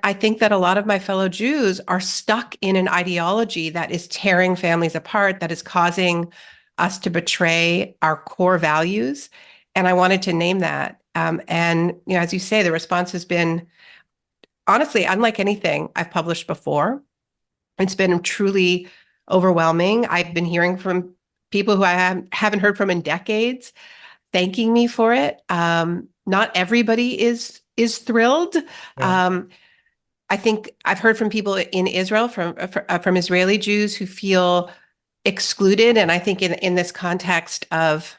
I think that a lot of my fellow Jews are stuck in an ideology that is tearing families apart, that is causing us to betray our core values. And I wanted to name that. And, as you say, the response has been honestly unlike anything I've published before. It's been truly overwhelming. I've been hearing from people who I haven't heard from in decades, thanking me for it. Not everybody is thrilled. Yeah. I think I've heard from people in Israel, from Israeli Jews who feel excluded, and I think in this context of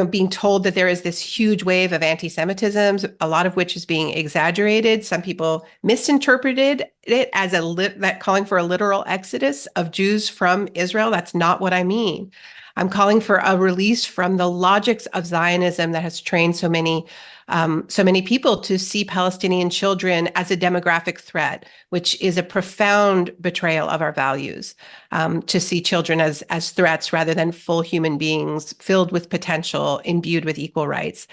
being told that there is this huge wave of anti-Semitism, a lot of which is being exaggerated. Some people misinterpreted it as that calling for a literal exodus of Jews from Israel. That's not what I mean. I'm calling for a release from the logics of Zionism that has trained so many people to see Palestinian children as a demographic threat, which is a profound betrayal of our values. To see children as threats rather than full human beings filled with potential, imbued with equal rights.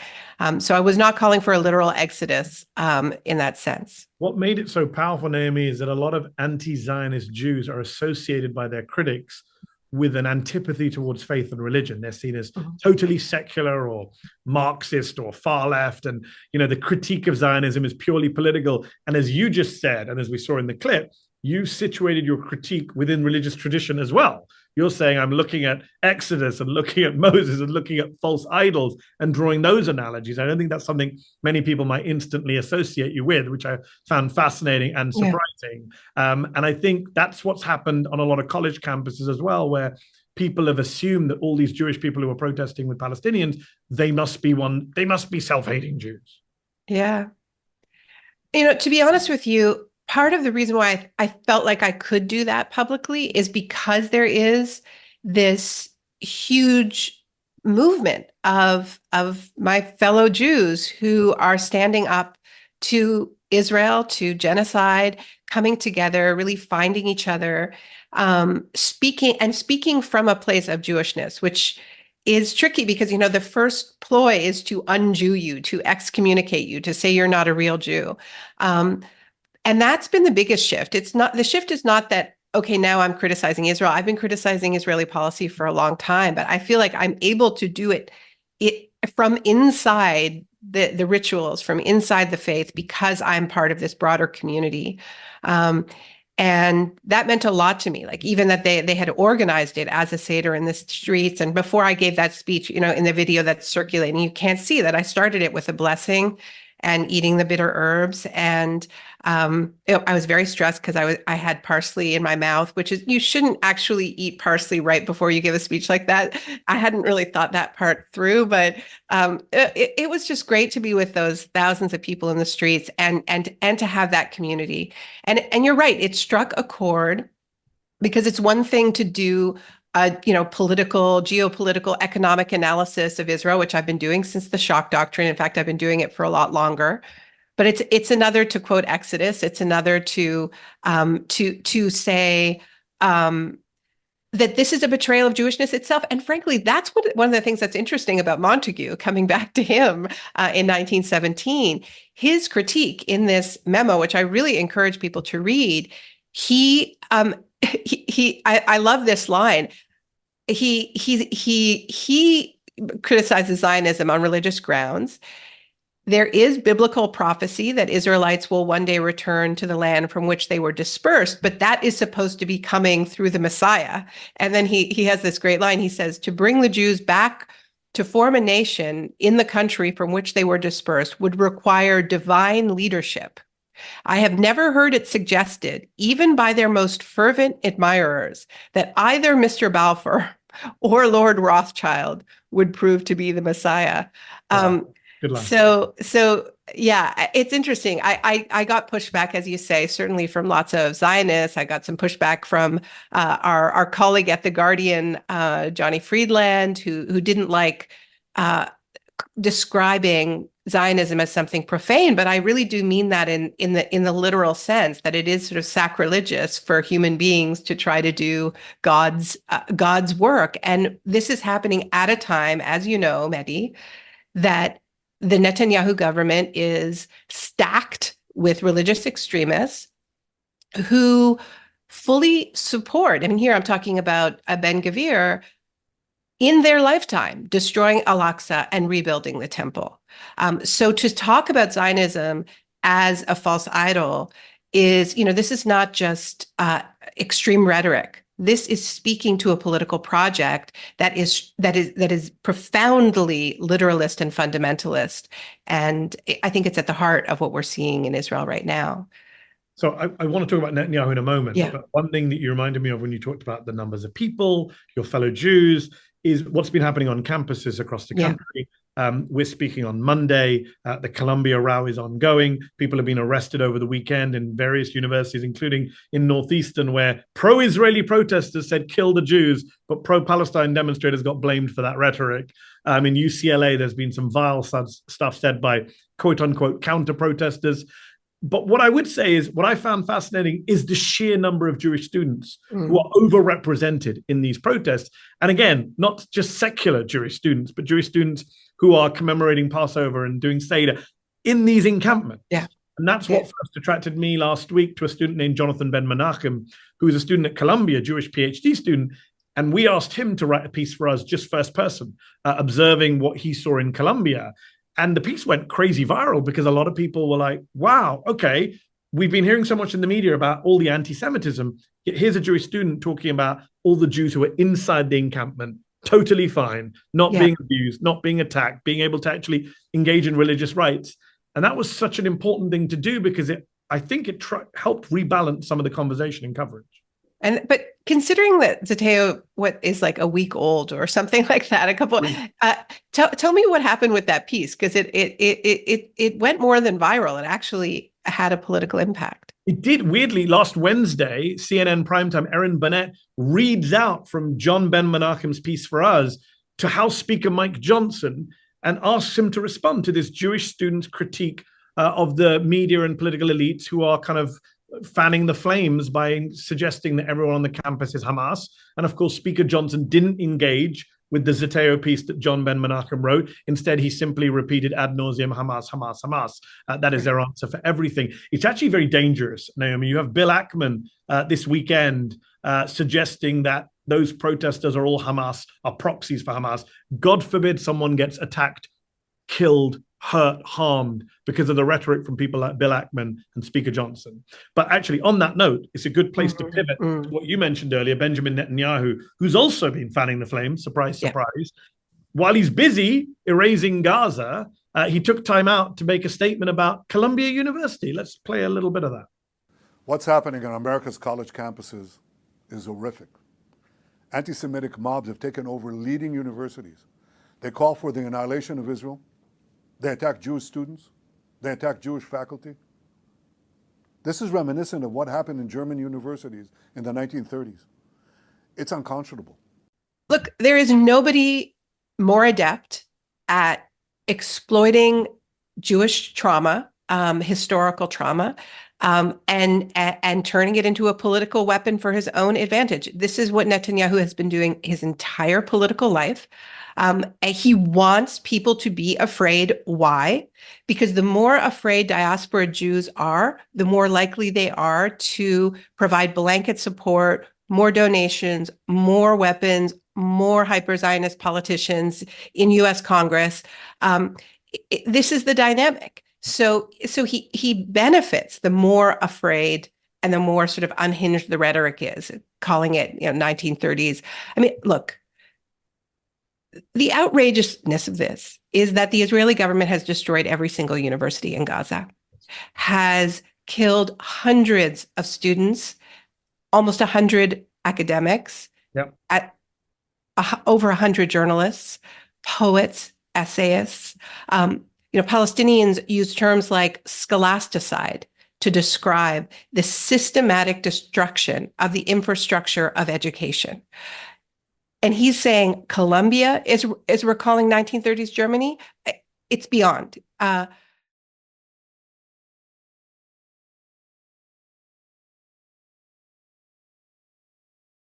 So I was not calling for a literal exodus in that sense. What made it so powerful, Naomi, is that a lot of anti-Zionist Jews are associated by their critics with an antipathy towards faith and religion. They're seen as totally secular or Marxist or far left. And, the critique of Zionism is purely political. And as you just said, and as we saw in the clip, you situated your critique within religious tradition as well. You're saying, I'm looking at Exodus and looking at Moses and looking at false idols and drawing those analogies. I don't think that's something many people might instantly associate you with, which I found fascinating and surprising. Yeah. And I think that's what's happened on a lot of college campuses as well, where people have assumed that all these Jewish people who are protesting with Palestinians, they must be self-hating Jews. Yeah. To be honest with you, part of the reason why I felt like I could do that publicly is because there is this huge movement of my fellow Jews who are standing up to Israel, to genocide, coming together, really finding each other, speaking from a place of Jewishness, which is tricky because, the first ploy is to un-Jew you, to excommunicate you, to say you're not a real Jew. And that's been the biggest shift. The shift is not that, okay, now I'm criticizing Israel. I've been criticizing Israeli policy for a long time, but I feel like I'm able to do it from inside the rituals, from inside the faith, because I'm part of this broader community. And that meant a lot to me, like even that they had organized it as a Seder in the streets. And before I gave that speech, in the video that's circulating, you can't see that I started it with a blessing and eating the bitter herbs. And I was very stressed because I had parsley in my mouth, which is, you shouldn't actually eat parsley right before you give a speech like that. I hadn't really thought that part through, but it was just great to be with those thousands of people in the streets and to have that community. And you're right, it struck a chord, because it's one thing to do political, geopolitical, economic analysis of Israel, which I've been doing since the shock doctrine. In fact, I've been doing it for a lot longer. But it's another to quote Exodus. It's another to say that this is a betrayal of Jewishness itself. And frankly, that's one of the things that's interesting about Montague, coming back to him in 1917. His critique in this memo, which I really encourage people to read, I love this line. He criticizes Zionism on religious grounds. There is biblical prophecy that Israelites will one day return to the land from which they were dispersed, but that is supposed to be coming through the Messiah. And then he has this great line. He says, to bring the Jews back to form a nation in the country from which they were dispersed would require divine leadership. I have never heard it suggested, even by their most fervent admirers, that either Mr. Balfour or Lord Rothschild would prove to be the Messiah. Wow. Good line. So yeah, it's interesting. I got pushback, as you say, certainly from lots of Zionists. I got some pushback from our colleague at The Guardian, Johnny Friedland, who didn't like describing Zionism as something profane, but I really do mean that in the literal sense, that it is sort of sacrilegious for human beings to try to do God's work. And this is happening at a time, as you know, Mehdi, that the Netanyahu government is stacked with religious extremists who fully support, and here I'm talking about Ben Gvir, in their lifetime, destroying Al-Aqsa and rebuilding the temple. So to talk about Zionism as a false idol is, this is not just extreme rhetoric. This is speaking to a political project that is profoundly literalist and fundamentalist. And I think it's at the heart of what we're seeing in Israel right now. So I want to talk about Netanyahu in a moment, Yeah. but one thing that you reminded me of when you talked about the numbers of people, your fellow Jews, is what's been happening on campuses across the country. We're speaking on Monday. The Columbia row is ongoing. People have been arrested over the weekend in various universities, including in Northeastern, where pro-Israeli protesters said, kill the Jews, but pro-Palestine demonstrators got blamed for that rhetoric. In UCLA, there's been some vile stuff said by quote-unquote counter-protesters. But what I would say is what I found fascinating is the sheer number of Jewish students who are overrepresented in these protests. And again, not just secular Jewish students, but Jewish students who are commemorating Passover and doing Seder in these encampments. Yeah. And that's what first attracted me last week to a student named Jonathan Ben Menachem, who is a student at Columbia, Jewish PhD student. And we asked him to write a piece for us, just first person, observing what he saw in Columbia. And the piece went crazy viral because a lot of people were like, wow, okay, we've been hearing so much in the media about all the anti-Semitism. Here's a Jewish student talking about all the Jews who are inside the encampment, totally fine, not being abused, not being attacked, being able to actually engage in religious rights. And that was such an important thing to do because I think it helped rebalance some of the conversation and coverage. But considering that Zateo, what is like a week old or something like that, tell me what happened with that piece, because it went more than viral. It actually had a political impact. It did. Weirdly, last Wednesday, CNN primetime, Erin Burnett reads out from John Ben Menachem's piece for us to House Speaker Mike Johnson and asks him to respond to this Jewish student's critique of the media and political elites who are kind of fanning the flames by suggesting that everyone on the campus is Hamas. And of course, Speaker Johnson didn't engage with the Zateo piece that John Ben Menachem wrote. Instead, he simply repeated ad nauseum, Hamas, Hamas, Hamas. That is their answer for everything. It's actually very dangerous, Naomi. You have Bill Ackman this weekend suggesting that those protesters are all Hamas, are proxies for Hamas. God forbid someone gets attacked, killed, hurt, harmed because of the rhetoric from people like Bill Ackman and Speaker Johnson. But actually, on that note, it's a good place to pivot to what you mentioned earlier, Benjamin Netanyahu, who's also been fanning the flames, surprise, surprise. While he's busy erasing Gaza, he took time out to make a statement about Columbia University. Let's play a little bit of that. What's happening on America's college campuses is horrific. Anti-Semitic mobs have taken over leading universities. They call for the annihilation of Israel. They attack Jewish students. They attack Jewish faculty. This is reminiscent of what happened in German universities in the 1930s. It's unconscionable. Look, there is nobody more adept at exploiting Jewish trauma, historical trauma, and turning it into a political weapon for his own advantage. This is what Netanyahu has been doing his entire political life. He wants people to be afraid. Why? Because the more afraid diaspora Jews are, the more likely they are to provide blanket support, more donations, more weapons, more hyper-Zionist politicians in U.S. Congress. This is the dynamic. So he benefits the more afraid and the more sort of unhinged the rhetoric is, calling it 1930s. I mean, look, the outrageousness of this is that the Israeli government has destroyed every single university in Gaza, has killed hundreds of students, almost 100 academics, over 100 journalists, poets, essayists. Palestinians use terms like scholasticide to describe the systematic destruction of the infrastructure of education. And he's saying Columbia is recalling 1930s Germany. It's beyond.